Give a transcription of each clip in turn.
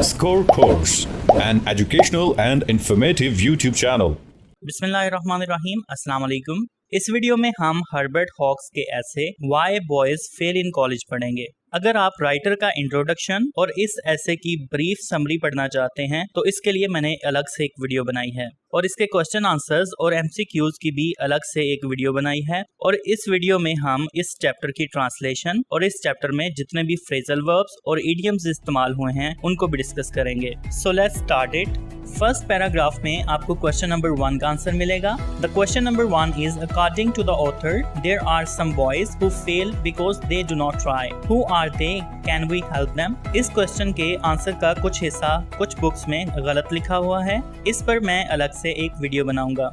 Score Course, an educational and informative YouTube channel. बिस्मिल्लाहिर्रहमानिर्रहीम, अस्सलाम वालेकुम। इस वीडियो में हम हर्बर्ट हॉक्स के ऐसे why boys fail in college पढ़ेंगे। अगर आप राइटर का इंट्रोडक्शन और इस ऐसे की ब्रीफ समरी पढ़ना चाहते हैं तो इसके लिए मैंने अलग से एक वीडियो बनाई है और इसके क्वेश्चन आंसर्स और एमसीक्यूज की भी अलग से एक वीडियो बनाई है। और इस वीडियो में हम इस चैप्टर की ट्रांसलेशन और इस चैप्टर में जितने भी फ्रेजल वर्ब्स और इडियम्स इस्तेमाल हुए हैं उनको भी डिस्कस करेंगे। So let's start it. First paragraph में आपको क्वेश्चन नंबर 1 का आंसर मिलेगा। The question number 1 is according to the author there are some boys who fail because they do not try. Who are they? Can we help them? इस question के answer का कुछ हिस्सा कुछ books में गलत लिखा हुआ है, इस पर मैं अलग से एक वीडियो बनाऊंगा।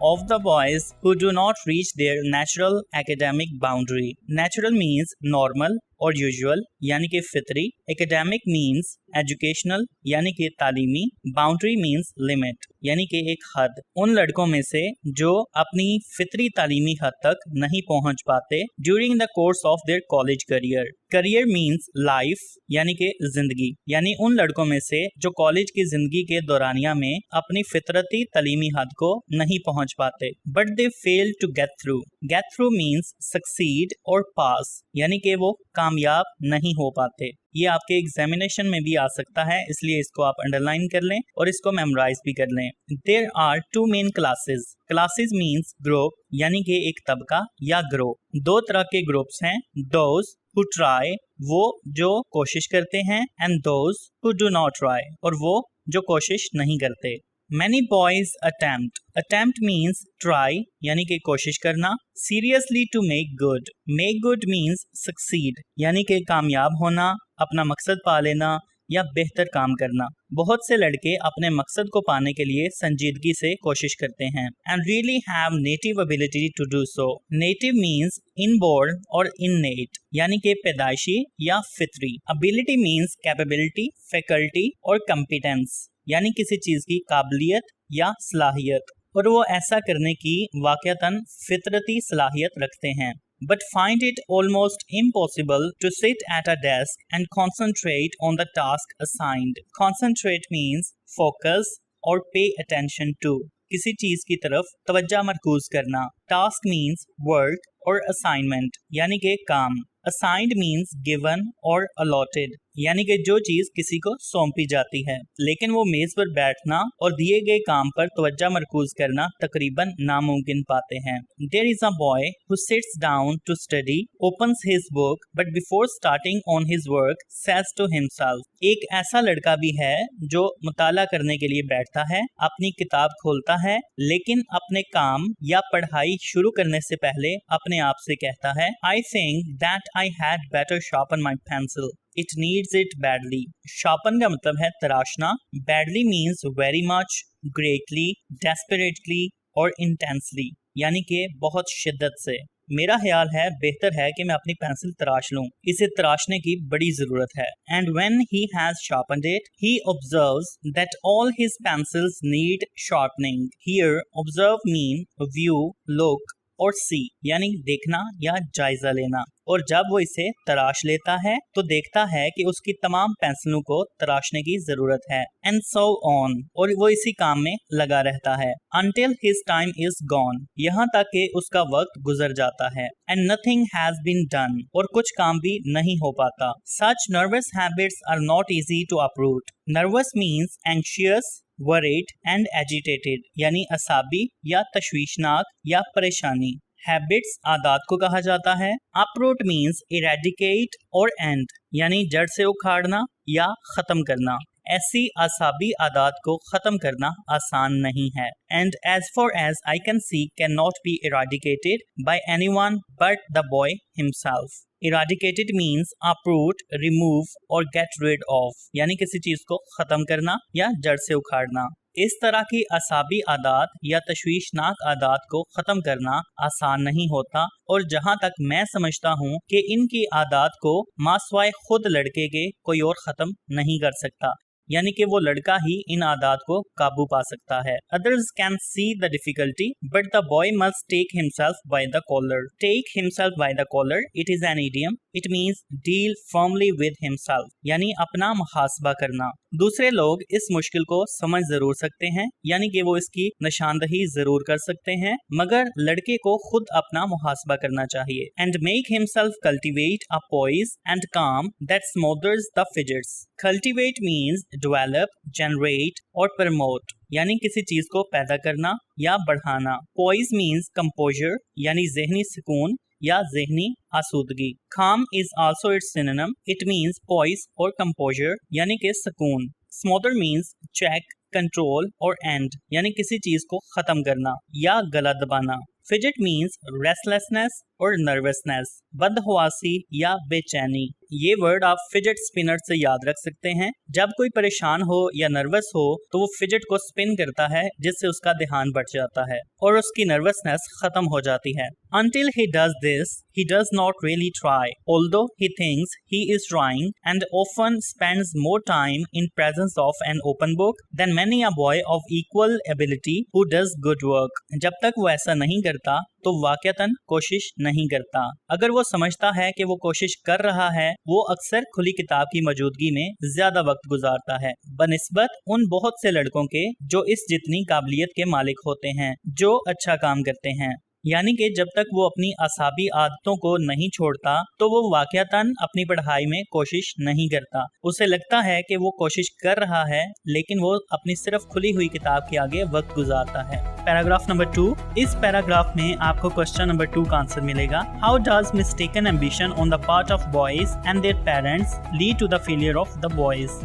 Of the boys who do not reach their natural academic boundary. Natural means normal और यूजुअल यानी कि फितरी, एकेडमिक मीन्स एजुकेशनल यानी कि तालीमी, बाउंड्री मीन्स लिमिट यानी कि एक हद। उन लड़कों में से जो अपनी फितरी तालीमी हद तक नहीं पहुंच पाते during the course of their college career. Career means life यानी कि जिंदगी, यानी उन लड़कों में से जो कॉलेज की जिंदगी के दौरानिया में अपनी फितरती तालीमी हद को नहीं पहुंच पाते, but they fail to get through. Get through means succeed और पास यानी कि वो कामयाब नहीं हो पाते। ये आपके एग्जामिनेशन में भी आ सकता है, इसलिए इसको आप अंडरलाइन कर लें और इसको मेमोराइज भी कर लें। There are 2 main classes. Classes means group यानी कि एक तबका या ग्रुप। 2 तरह के ग्रुप्स हैं, दोज हु ट्राई वो जो कोशिश करते हैं, and those who do not try और वो जो कोशिश नहीं करते। Many boys attempt. Attempt means try यानी कि कोशिश करना। Seriously to make good. Make good means succeed यानी कि कामयाब होना, अपना मकसद पा लेना या बेहतर काम करना। बहुत से लड़के अपने मकसद को पाने के लिए संजीदगी से कोशिश करते हैं and really have native ability to do so. Native means inborn और innate यानी कि पैदाइशी या फितरी। Ability means capability, faculty और competence यानी किसी चीज की काबिलियत या सलाहियत, और वो ऐसा करने की वाकयातन फितरती सलाहियत रखते हैं। But find it almost impossible to sit at a desk and concentrate on the task assigned. Concentrate means focus or pay attention to, किसी चीज की तरफ तवज्जो मरकूज करना। Task means work और assignment यानी कि काम। Assigned means given और allotted यानी कि जो चीज किसी को सौंपी जाती है, लेकिन वो मेज पर बैठना और दिए गए काम पर तवज्जो मरकूज करना तकरीबन नामुमकिन पाते हैं। There is a boy who sits down to study, opens his book, but before starting on his work says to himself. एक ऐसा लड़का भी है जो मुताला करने के लिए बैठता है, अपनी किताब खोलता है, लेकिन अपने काम या पढ़ाई शुरू करने से पहले अपने आप से कहता है I think that I had better sharpen my pencil. It needs it badly. Sharpen का मतलब है तराशना। Badly means very much, greatly, desperately और intensely यानी कि बहुत शिद्दत से। मेरा ख्याल है बेहतर है कि मैं अपनी पेंसिल तराश लूं, इसे तराशने की बड़ी जरूरत है। And when he has sharpened it, he observes that all his pencils need sharpening. Here, observe mean view, look और सी यानी देखना या जायजा लेना, और जब वो इसे तराश लेता है तो देखता है कि उसकी तमाम पेंसिलों को तराशने की जरूरत है। एंड सो ऑन और वो इसी काम में लगा रहता है। Until his time is gone यहाँ तक कि उसका वक्त गुजर जाता है। And nothing has been done और कुछ काम भी नहीं हो पाता। Such nervous habits are not easy to uproot. Nervous means anxious, worried and agitated यानी असाबी या तशवीशनाक या परेशानी। हैबिट्स आदात को कहा जाता है। uproot means eradicate और end यानी जड़ से उखाड़ना या खत्म करना। ऐसी असाबी आदात को खत्म करना आसान नहीं है। And as far as I can see cannot be eradicated by anyone but the boy himself. Eradicated means uproot, remove और get rid of यानी किसी चीज को खत्म करना या जड़ से उखाड़ना। इस तरह की असाबी आदात या तशवीशनाक आदात को खत्म करना आसान नहीं होता, और जहां तक मैं समझता हूं कि इनकी आदात को मासवाए खुद लड़के के कोई और खत्म नहीं कर सकता। यानी कि वो लड़का ही इन आदत को काबू पा सकता है। Others can see the difficulty, but the boy must take himself by the collar. Take himself by the collar, it is an idiom. It means deal firmly with himself, यानी अपना मुहासबा करना। दूसरे लोग इस मुश्किल को समझ जरूर सकते हैं, यानी कि वो इसकी निशानदही जरूर कर सकते हैं, मगर लड़के को खुद अपना मुहासबा करना चाहिए। And make himself cultivate a poise and calm that smothers the fidgets. Cultivate means develop, generate और promote, यानी किसी चीज को पैदा करना या बढ़ाना। Poise means composure, यानी ज़हनी सुकून या ज़हनी आसूदगी। Calm is also its synonym. It means poise or composure, यानी कि सुकून। Smother means check, control और end, यानी किसी चीज को खत्म करना या गला दबाना। Fidget means restlessness और nervousness, बदहवासी या बेचैनी। ये वर्ड आप फिजेट स्पिनर से याद रख सकते हैं। जब कोई परेशान हो या नर्वस हो तो वो फिजेट को स्पिन करता है, जिससे उसका ध्यान बढ़ जाता है और उसकी नर्वसनेस खत्म हो जाती है। Until he does this, he does not really try, although he thinks he is trying and often spends more time in presence of an open book than many a boy of equal ability who does good work. जब तक वो ऐसा नहीं करता तो वाकयातन कोशिश नहीं करता। अगर वो समझता है कि वो कोशिश कर रहा है, वो अक्सर खुली किताब की मौजूदगी में ज्यादा वक्त गुजारता है बनिस्बत उन बहुत से लड़कों के जो इस जितनी काबिलियत के मालिक होते हैं, जो अच्छा काम करते हैं। यानी कि जब तक वो अपनी असाबी आदतों को नहीं छोड़ता तो वो वाकयातन अपनी पढ़ाई में कोशिश नहीं करता। उसे लगता है कि वो कोशिश कर रहा है, लेकिन वो अपनी सिर्फ खुली हुई किताब के आगे वक्त गुजारता है। Paragraph number 2। इस पैराग्राफ में आपको क्वेश्चन नंबर 2 का आंसर मिलेगा। How does mistaken ambition on the part of boys and their parents lead to the failure of the boys?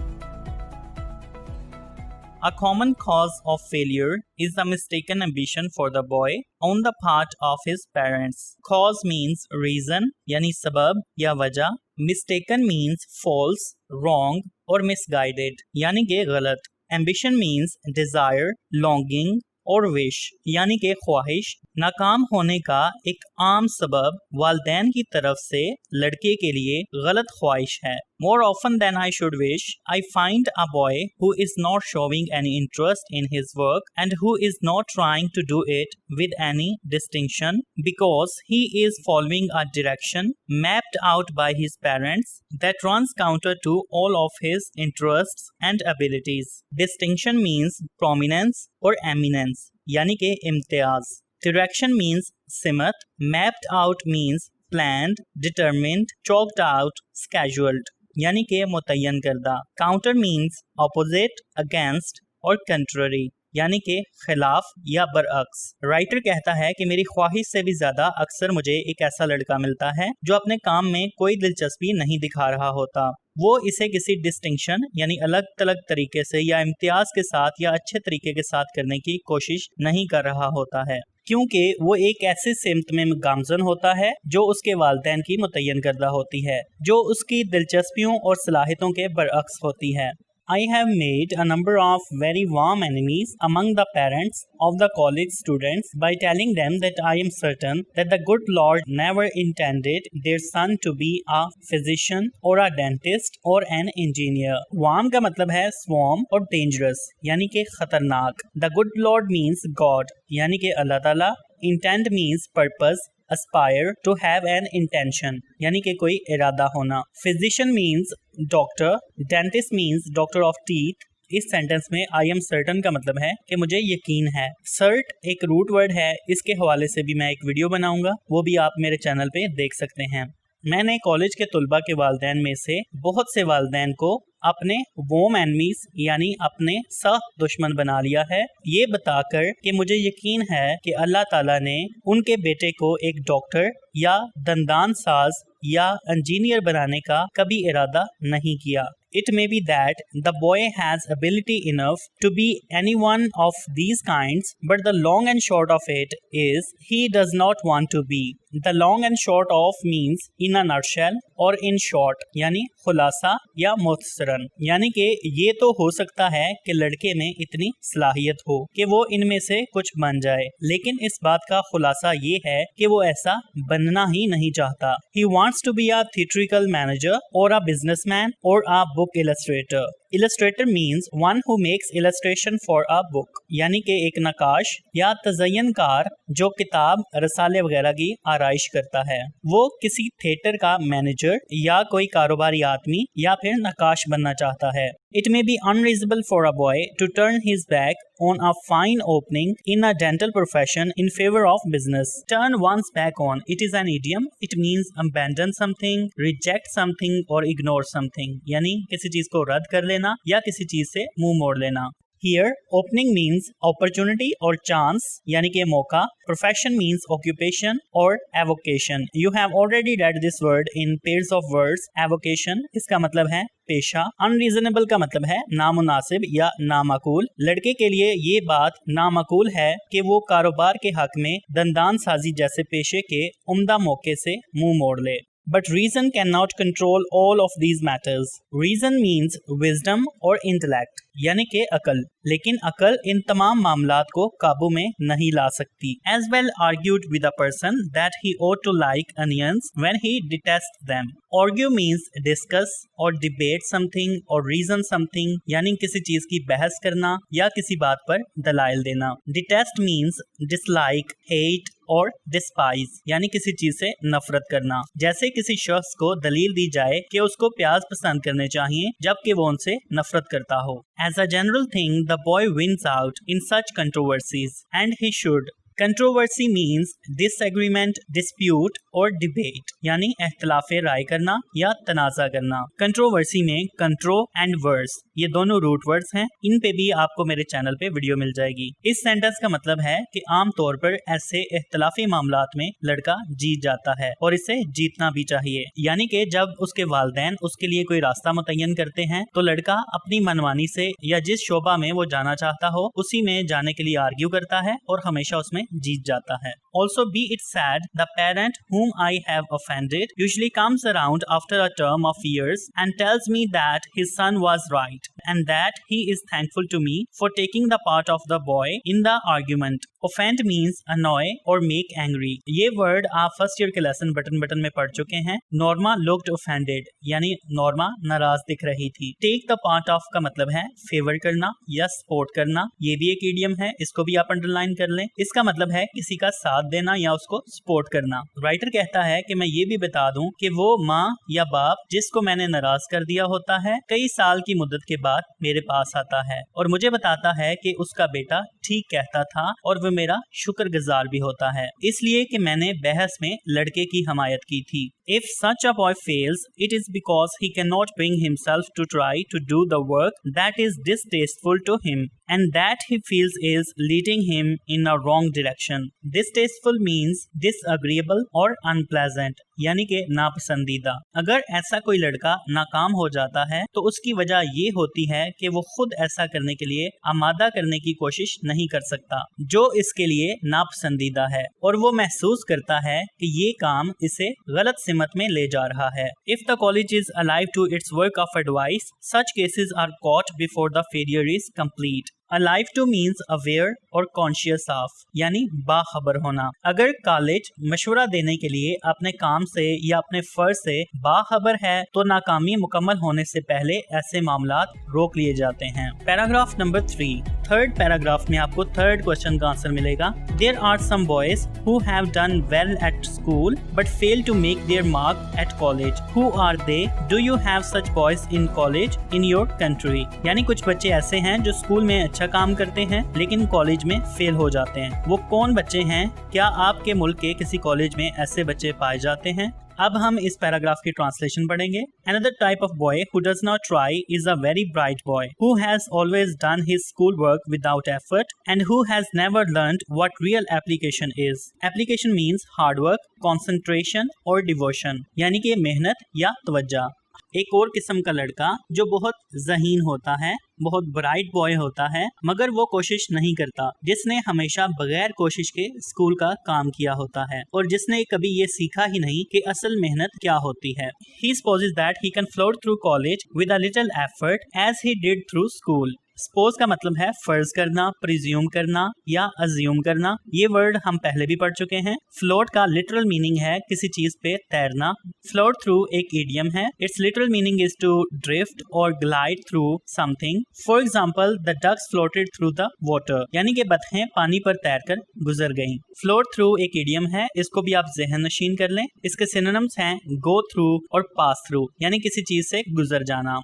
A common cause of failure is the mistaken ambition for the boy on the part of his parents. Cause means reason, यानी सबब या वजह। Mistaken means false, wrong और misguided, यानी कि गलत। Ambition means desire, longing और wish, यानी कि ख्वाहिश। नाकाम होने का एक आम सबब वालिदैन की तरफ से लड़के के लिए गलत ख्वाहिश है। More often than I should wish, I find a boy who is not showing any interest in his work and who is not trying to do it with any distinction because he is following a direction mapped out by his parents that runs counter to all of his interests and abilities. Distinction means prominence or eminence, यानी कि Imtiaz. Direction means सिमत, mapped out means planned, determined, chalked out, scheduled, यानी कि मुतय्यन करदा। Counter means opposite, against और contrary, यानी कि खिलाफ या बरअक्स। राइटर कहता है कि मेरी ख्वाहिश से भी ज्यादा अक्सर मुझे एक ऐसा लड़का मिलता है जो अपने काम में कोई दिलचस्पी नहीं दिखा रहा होता। वो इसे किसी डिस्टिंक्शन यानी अलग थलग तरीके से या इम्तियाज के साथ या अच्छे तरीके के साथ करने की कोशिश नहीं कर रहा होता है, क्योंकि वो एक ऐसे सिमत में गामजन होता है जो उसके वालिदैन की मुतय्यन करदा होती है, जो उसकी दिलचस्पियों और सलाहियतों के बरअक्स होती है। I have made a number of very warm enemies among the parents of the college students by telling them that I am certain that the good Lord never intended their son to be a physician or a dentist or an engineer. Warm का मतलब है swarm और dangerous यानी कि खतरनाक। The good Lord means God यानी कि अल्लाह ताला। Intent means purpose, aspire, to have an intention यानी कि कोई इरादा होना। Physician means doctor, dentist means doctor of teeth. इस सेंटेंस में आई एम सर्टन का मतलब है कि मुझे यकीन है। सर्ट एक रूट वर्ड है, इसके हवाले से भी मैं एक वीडियो बनाऊंगा, वो भी आप मेरे चैनल पे देख सकते हैं। मैंने कॉलेज के तुलबा के वालिदैन में से बहुत से वालिदैन को अपने वोम एनमीज यानी अपने सख्त दुश्मन बना लिया है, ये बताकर कि मुझे यकीन है कि अल्लाह ताला ने उनके बेटे को एक डॉक्टर या दंदान साज या इंजीनियर बनाने का कभी इरादा नहीं किया। It may be that the boy has ability enough to be any one of these kinds, but the long and short of it is he does not want to be. The long and short of means in a nutshell or in short, यानी खुलासा या मुख्तसरन, यानी कि ये तो हो सकता है कि लड़के में इतनी सलाहियत हो कि वो इनमें से कुछ बन जाए, लेकिन इस बात का खुलासा ये है कि वो ऐसा बनना ही नहीं चाहता। He wants to be a theatrical manager or a businessman or a book illustrator. Illustrator means one who makes illustration for a book, यानी कि एक नक्काश या तज़य्यनकार जो किताब रसाले वगैरह की आराइश करता है। वो किसी थिएटर का मैनेजर या कोई कारोबारी आदमी या फिर नक्काश बनना चाहता है। It may be unreasonable for a boy to turn his back on a fine opening in a dental profession in favor of business. Turn one's back on. It is an idiom. It means abandon something, reject something or ignore something. यानी किसी चीज को रद्द कर लेना या किसी चीज से मुंह मोड़ लेना। Here, opening means opportunity or chance, यानी कि मौका. Profession means occupation or avocation. You have already read this word in pairs of words. Avocation इसका मतलब है पेशा। Unreasonable का मतलब है नामुनासिब या नामाकूल। लड़के के लिए ये बात नामाकूल है कि वो कारोबार के हक में दंदान साजी जैसे पेशे के उम्दा मौके से मुंह मोड़ ले। But reason cannot control all of these matters. Reason means wisdom or intellect, यानी कि अकल, लेकिन अकल इन तमाम मामलात को काबू में नहीं ला सकती। As well argued with a person that he ought to like onions when he detests them. Argue means discuss or debate something or reason something, यानी किसी चीज की बहस करना या किसी बात पर दलाइल देना। Detest means dislike, hate और despise, यानी किसी चीज से नफरत करना। जैसे किसी शख्स को दलील दी जाए कि उसको प्याज पसंद करने चाहिए जबकि वो उनसे नफरत करता हो। As a general thing, the boy wins out in such controversies, and he should. Controversy means disagreement, dispute और debate, यानी इख्तिलाफ़े राय करना या तनाज़ा करना। कंट्रोवर्सी में कंट्रो एंड वर्स ये दोनों रूट वर्ड्स हैं। इन पे भी आपको मेरे चैनल पे वीडियो मिल जाएगी। इस सेंटेंस का मतलब है कि आम तौर पर ऐसे इख्तिलाफ़ी मामलात में लड़का जीत जाता है और इसे जीतना भी चाहिए, यानी कि जब उसके वालिदैन उसके लिए कोई रास्ता मुतय्यन करते हैं तो लड़का अपनी मनमानी से या जिस शोबा में वो जाना चाहता हो उसी में जाने के लिए आर्ग्यू करता है और हमेशा उसमें जीत जाता है। Also be it said, the parent whom I have offended usually comes around after a term of years and tells me that his son was right and that he is thankful to me for taking the part of the boy in the argument. Offend means annoy or make angry. ये word आप first year के lesson button में पढ़ चुके हैं। Norma looked offended, यानी Norma नाराज दिख रही थी। Take the part of का मतलब है फेवर करना या सपोर्ट करना। ये भी एक इडियम है, इसको भी आप अंडरलाइन कर लें। इसका मतलब है किसी का साथ देना या उसको सपोर्ट करना। राइटर कहता है कि मैं ये भी बता दूं कि वो माँ या बाप जिसको मैंने नाराज कर दिया होता है कई साल की मुद्दत के बाद मेरे पास आता है और मुझे बताता है कि उसका बेटा ठीक कहता था और वो मेरा शुक्रगुजार भी होता है, इसलिए कि मैंने बहस में लड़के की हमायत की थी। If such a boy fails, it is because he cannot bring himself to try to do the work that is distasteful to him and that he feels is leading him in a wrong direction. Distasteful means disagreeable or unpleasant, यानी कि नापसंदीदा। अगर ऐसा कोई लड़का नाकाम हो जाता है तो उसकी वजह ये होती है कि वो खुद ऐसा करने के लिए आमादा करने की कोशिश नहीं कर सकता जो इसके लिए नापसंदीदा है और वो महसूस करता है कि ये काम इसे गलत सिमत में ले जा रहा है। If the college is alive to its work of advice, such cases are caught before the failure is complete. Alive to means aware और conscious of, यानी बाखबर होना। अगर कॉलेज मशवरा देने के लिए अपने काम से या अपने फर्ज से बाखबर है तो नाकामी मुकम्मल होने से पहले ऐसे मामलात रोक लिए जाते हैं। पैराग्राफ नंबर 3, थर्ड पैराग्राफ में आपको थर्ड क्वेश्चन का आंसर मिलेगा। There are some boys who have done well at school but fail to make their mark at college. Who are they? Do you have such boys in college in your country? यानी कुछ बच्चे ऐसे हैं जो school में अच्छा काम करते हैं लेकिन कॉलेज में फेल हो जाते हैं। वो कौन बच्चे हैं? क्या आपके मुल्क के किसी कॉलेज में ऐसे बच्चे पाए जाते हैं? अब हम इस पैराग्राफ की ट्रांसलेशन पढ़ेंगे। Another type of boy who does not try is a very bright boy who has always done his school work without effort and who has never learned what real application is. Application means hard work, concentration और devotion, यानी कि मेहनत या तवज्जा। एक और किस्म का लड़का जो बहुत ज़हीन होता है, बहुत ब्राइट बॉय होता है मगर वो कोशिश नहीं करता, जिसने हमेशा बगैर कोशिश के स्कूल का काम किया होता है और जिसने कभी ये सीखा ही नहीं कि असल मेहनत क्या होती है। He supposes that he can float through college with a little effort as he did through school. Suppose का मतलब है फर्ज करना, प्रिज्यूम करना या अज्यूम करना। ये वर्ड हम पहले भी पढ़ चुके हैं। फ्लोट का लिटरल मीनिंग है किसी चीज पे तैरना। फ्लोट थ्रू एक इडियम है। It's literal meaning is to drift और glide through something. For example the ducks floated through the water, यानी कि बतखें पानी पर तैरकर गुजर गईं। फ्लोट थ्रू एक इडियम है, इसको भी आप ज़हन नशीन कर लें। इसके सिनोनिम्स हैं गो थ्रू और पास थ्रू, यानी किसी चीज से गुजर जाना।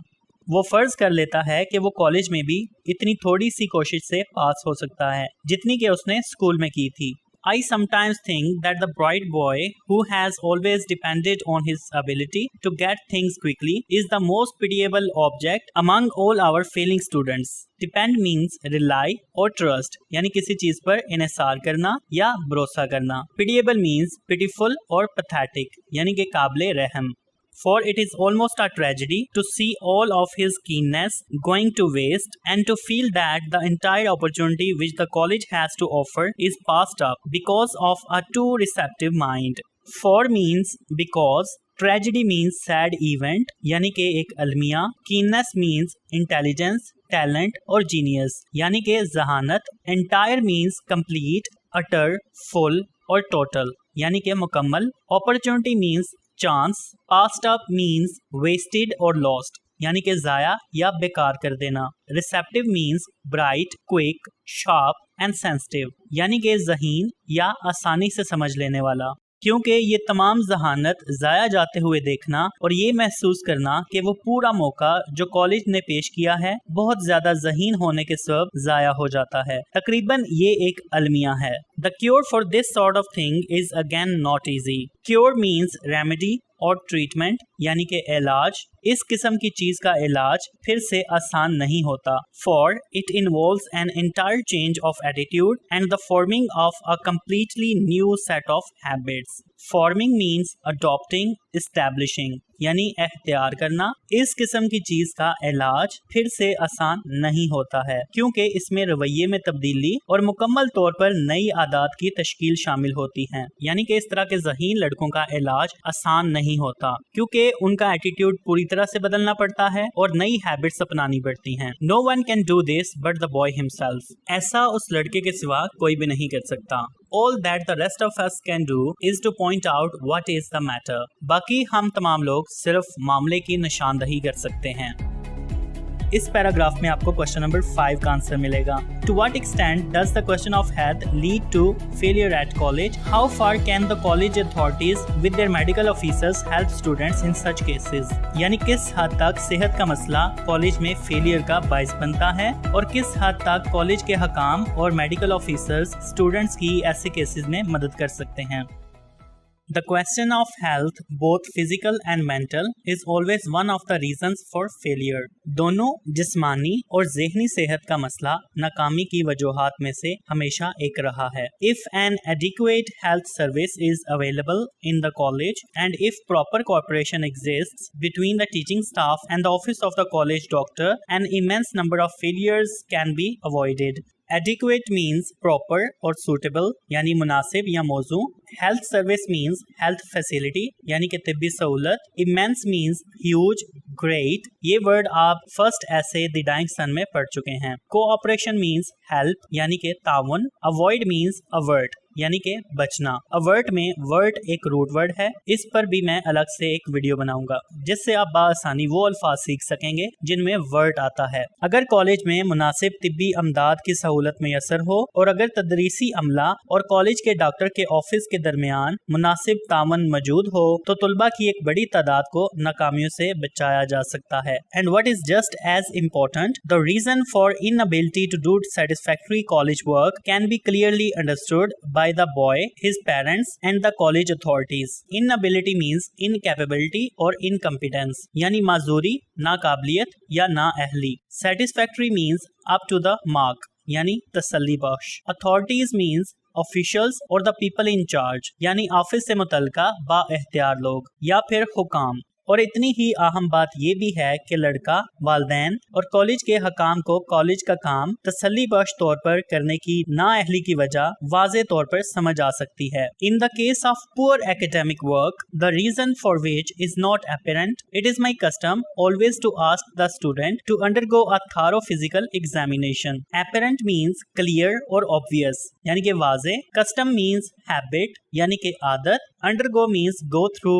वो फर्ज कर लेता है कि वो कॉलेज में भी इतनी थोड़ी सी कोशिश से पास हो सकता है जितनी कि उसने स्कूल में की थी। I sometimes think that the bright boy who has always depended on his ability to get things quickly is the most pitiable object among all our failing students. Depend means rely or trust, यानी किसी चीज पर इन्हिसार करना या भरोसा करना। Pitiable means pitiful और pathetic, यानी कि काबिले रहम। For it is almost a tragedy to see all of his keenness going to waste and to feel that the entire opportunity which the college has to offer is passed up because of a too receptive mind. For means because, tragedy means sad event यानी कि एक अलमिया, keenness means intelligence, talent और genius यानी कि जहानत, entire means complete, utter, full और total यानी कि मुकम्मल, opportunity means chance, passed up means wasted और लॉस्ट यानी कि जाया या बेकार कर देना। Receptive means bright, quick, sharp and sensitive यानी कि ज़हीन या आसानी से समझ लेने वाला। क्योंकि ये तमाम जहानत ज़ाया जाते हुए देखना और ये महसूस करना कि वो पूरा मौका जो कॉलेज ने पेश किया है बहुत ज्यादा ज़हीन होने के सबब ज़ाया हो जाता है। तकरीबन ये एक अलमिया है। The cure for this sort of thing is again not easy. Cure means remedy और ट्रीटमेंट यानी कि इलाज। इस किस्म की चीज का इलाज फिर से आसान नहीं होता। For it involves an entire change of attitude and the forming of a completely new set of habits. Forming means adopting, establishing यानी एख्तियार करना। इस किस्म की चीज का इलाज फिर से आसान नहीं होता है क्योंकि इसमें रवैये में तब्दीली और मुकम्मल तौर पर नई आदत की तश्कील शामिल होती है। यानी कि इस तरह के ज़हीन लड़कों का इलाज आसान नहीं होता क्योंकि उनका एटीट्यूड पूरी तरह से बदलना पड़ता है और नई हैबिट्स अपनानी पड़ती हैं। No one can do this but the boy himself. ऐसा उस लड़के के सिवा कोई भी नहीं कर सकता। All that the rest of us can do is to point out what is the matter. बाकी हम तमाम लोग सिर्फ मामले की निशानदही कर सकते हैं। इस पैराग्राफ में आपको क्वेश्चन नंबर 5 का आंसर मिलेगा। To what extent does the question of health lead to failure at college? How far can the college authorities with their medical officers help students in such cases? यानी किस हद तक सेहत का मसला college में फेलियर का बाइस बनता है और किस हद तक कॉलेज के हकाम और मेडिकल ऑफिसर्स स्टूडेंट्स की ऐसे केसेस में मदद कर सकते हैं। The question of health, both physical and mental, is always one of the reasons for failure. दोनों जिस्मानी और ज़हनी सेहत का मसला नाकामी की वजूहात में से हमेशा एक रहा है। If an adequate health service is available in the college and if proper cooperation exists between the teaching staff and the office of the college doctor, an immense number of failures can be avoided. Adequate means proper और suitable यानी मुनासिब या मौजू। Health service means health facility यानी कि तिब्बी सहूलत। Immense means huge, great। ये word आप फर्स्ट ऐसे द डाइंग सन में पढ़ चुके हैं। Cooperation means help यानी कि ताउन। Avoid means avert यानी कि बचना। अवर्ट में वर्ड एक रूट वर्ड है। इस पर भी मैं अलग से एक वीडियो बनाऊंगा जिससे आप बासानी वो अल्फाज सीख सकेंगे जिनमें वर्ड आता है। अगर कॉलेज में मुनासिब तिब्बी अमदाद की सहूलत मैसर हो और अगर तदरीसी अमला और कॉलेज के डॉक्टर के ऑफिस के दरमियान मुनासिब तामन मौजूद हो तो तुलबा की एक बड़ी तादाद को नाकामियों से बचाया जा सकता है। And what is just as important, the reason for inability to do satisfactory college work can be clearly understood by the boy, his parents and the college authorities. Inability means incapability or incompetence यानी माजूरी, नाकाबिलियत या नाअहली। Satisfactory means up to the mark यानी तसल्ली बख्श। Authorities means officials और the people in charge यानी office से मुतल्लिका बाएख्तियार लोग या फिर हुकाम। और इतनी ही अहम बात ये भी है कि लड़का वालिदैन और कॉलेज के हकाम को कॉलेज का काम तसल्ली बख्श तौर पर करने की नाअहली की वजह वाज़े तौर पर समझ आ सकती है। In the case of poor academic work the reason for which is not apparent, it is my custom always to ask the student to undergo a thorough physical examination. Apparent means clear और obvious यानी कि वाज़े, custom means habit यानी कि आदत, undergo means go through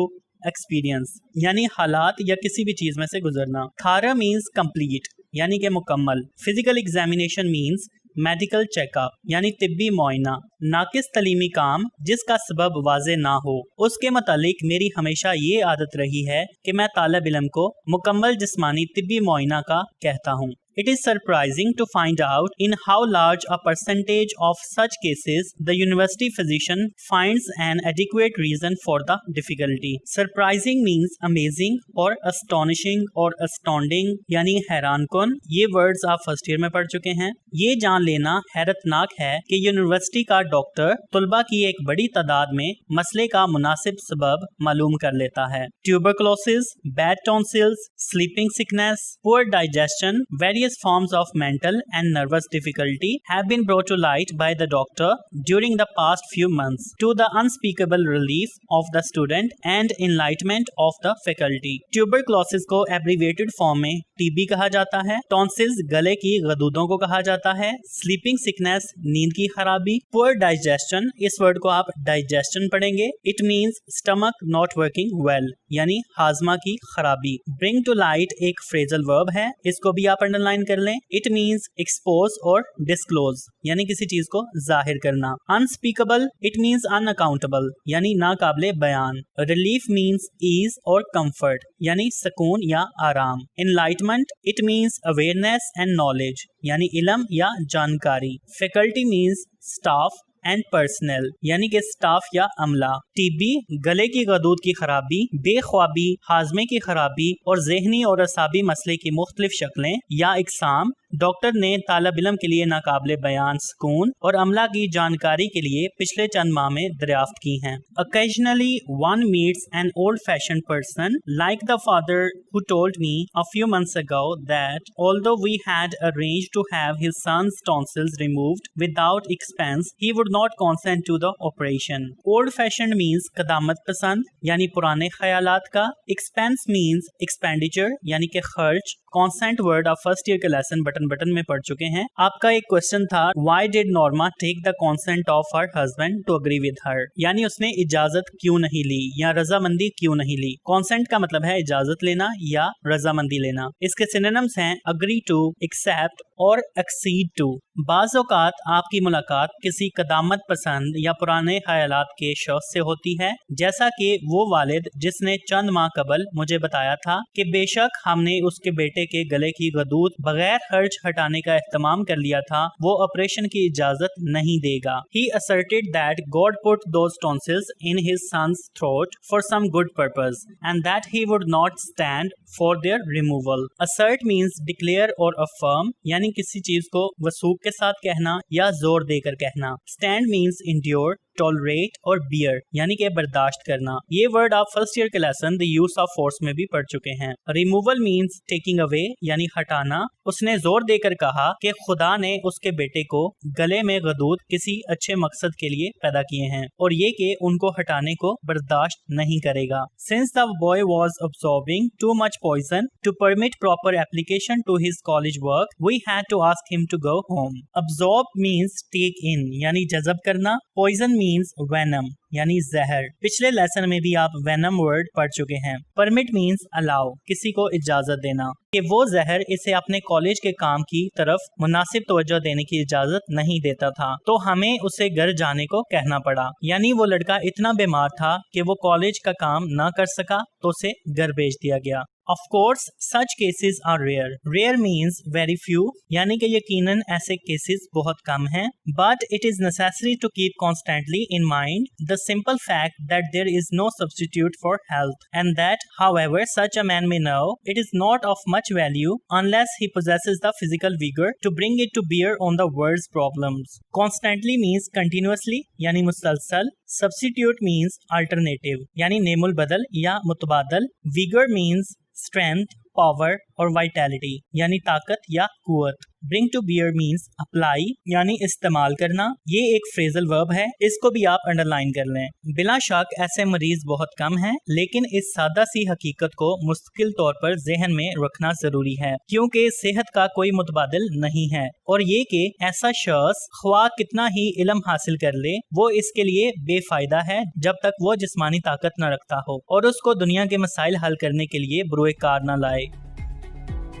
experience यानी हालात या किसी भी चीज में से गुजरना, थारा मीन्स कंप्लीट यानी कि मुकम्मल, physical examination means medical checkup यानी तिब्बी मुआयना, नाकिस तलीमी काम जिसका सबब वाजे ना हो। उसके मुतालिक मेरी हमेशा ये आदत रही है कि मैं तालिब इल्म को मुकम्मल जिस्मानी तिब्बी मुआयना का कहता हूँ। It is surprising to find out in how large a percentage of such cases the university physician finds an adequate reason for the difficulty. Surprising means amazing और astonishing और astounding यानी हैरानकुन। ये वर्ड्स आप फर्स्ट ईयर में पढ़ चुके हैं। ये जान लेना हैरतनाक है कि यूनिवर्सिटी का डॉक्टर तुलबा की एक बड़ी तादाद में मसले का मुनासिब सबब मालूम कर लेता है। Tuberculosis, bad tonsils, sleeping sickness, poor digestion, various forms of mental and nervous difficulty have been brought to light by the doctor during the past few months to the unspeakable relief of the student and enlightenment of the faculty. Tuberculosis को abbreviated form में TB कहा जाता है, tonsils गले की गदूदों को कहा जाता है, sleeping sickness नींद की खराबी, poor digestion इस वर्ड को आप digestion पढ़ेंगे, it means stomach not working well यानी हाजमा की खराबी। bring to light एक phrasal verb है, इसको भी आप अंडरलाइन कर लें। इट मीन्स एक्सपोज और डिस्क्लोज यानी किसी चीज को जाहिर करना। अनस्पीकेबल इट मीन्स अनअकाउंटेबल यानी नाकाबिले बयान। रिलीफ मीन्स ईज और कंफर्ट यानी सुकून या आराम। Enlightenment it means awareness and knowledge यानी इल्म या जानकारी। Faculty means staff and personal यानी कि स्टाफ या अमला। टीबी गले की गदूद की खराबी, बेख्वाबी, हाजमे की खराबी और जहनी और असाबी मसले की मुख्तलिफ शक्लें या इकसाम डॉक्टर ने तालिब इल्म के लिए नाकाबिले बयान सुकून और अमला की जानकारी के लिए पिछले चंद माह में दरियाफ्त की हैं। Occasionally one meets an old-fashioned person like the father who told me a few months ago that although we had arranged to have his son's tonsils removed without expense, he would not consent to the operation. Old-fashioned means कदामत पसंद यानी पुराने ख्यालात का। Expense means expenditure यानी कि खर्च। Consent word आप first year के लेसन बटन में पढ़ चुके हैं। आपका एक क्वेश्चन था Why did Norma take the consent of her husband to agree with her? यानी उसने इजाजत क्यों नहीं ली या रजामंदी क्यों नहीं ली। Consent का मतलब है इजाजत लेना या रजामंदी लेना। इसके सिनोनिम्स हैं agree to, accept और accede to। बाज़ औक़ात आपकी मुलाकात किसी कदामत पसंद या पुराने ख्यालात के शख्स से होती है, जैसा कि वो वालिद जिसने चंद माह कबल मुझे बताया था कि बेशक हमने उसके बेटे के गले की गदूद बगैर खर्च हटाने का एहतमाम कर लिया था, वो ऑपरेशन की इजाजत नहीं देगा। He asserted that God put those tonsils in his son's throat for some good purpose and that he would not stand for their removal. Assert means declare और affirm यानी किसी चीज को वसूख के साथ कहना या जोर देकर कहना। Stand means endure, tolerate और bear यानी कि बर्दाश्त करना। ये वर्ड आप फर्स्ट ईयर के lesson the use of force में भी पढ़ चुके हैं। रिमूवल मीन्स टेकिंग अवे यानी हटाना। उसने जोर देकर कहा कि खुदा ने उसके बेटे को गले में गदूद किसी अच्छे मकसद के लिए पैदा किए हैं और ये कि उनको हटाने को बर्दाश्त नहीं करेगा। Since the boy was absorbing too much poison to permit proper application to his college work, we had to ask him to go home. Absorb means take in यानी जज़ब करना। Poison means venom यानी जहर। पिछले lesson में भी आप venom word पढ़ चुके हैं। परमिट मीन्स अलाउ किसी को इजाजत देना कि वो जहर इसे अपने कॉलेज के काम की तरफ मुनासिब तवज्जो देने की इजाजत नहीं देता था, तो हमें उसे घर जाने को कहना पड़ा। यानी वो लड़का इतना बीमार था कि वो कॉलेज का काम ना कर सका, तो उसे घर भेज दिया गया। Of course, such cases are rare. Rare means very few, यानी कि यकीनन ऐसे cases बहुत कम हैं। But it is necessary to keep constantly in mind the simple fact that there is no substitute for health, and that, however such a man may know, it is not of much value unless he possesses the physical vigor to bring it to bear on the world's problems. Constantly means continuously, यानी मुसलसल। Substitute means alternative यानी नेमुल बदल या मुतबादल। Vigour means strength, power और vitality यानी ताकत या कुव्वत। Bring to bear means apply यानी इस्तेमाल करना। ये एक फ्रेजल वर्ब है, इसको भी आप अंडरलाइन कर लें। बिला शक ऐसे मरीज बहुत कम हैं, लेकिन इस सादा सी हकीकत को मुस्तकिल तौर पर जहन में रखना जरूरी है, क्योंकि सेहत का कोई मुतबादिल नहीं है और ये कि ऐसा शख्स ख्वाह कितना ही इल्म हासिल कर ले, वो इसके लिए बेफायदा है जब तक वो जिस्मानी ताकत न रखता हो और उसको दुनिया के मसाइल हल करने के लिए बुरे कार न लाए।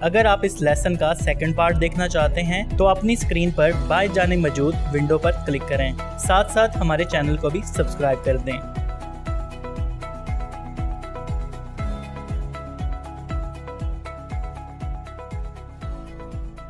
अगर आप इस लेसन का सेकंड पार्ट देखना चाहते हैं तो अपनी स्क्रीन पर बाएं जानिब मौजूद विंडो पर क्लिक करें। साथ साथ हमारे चैनल को भी सब्सक्राइब कर दें।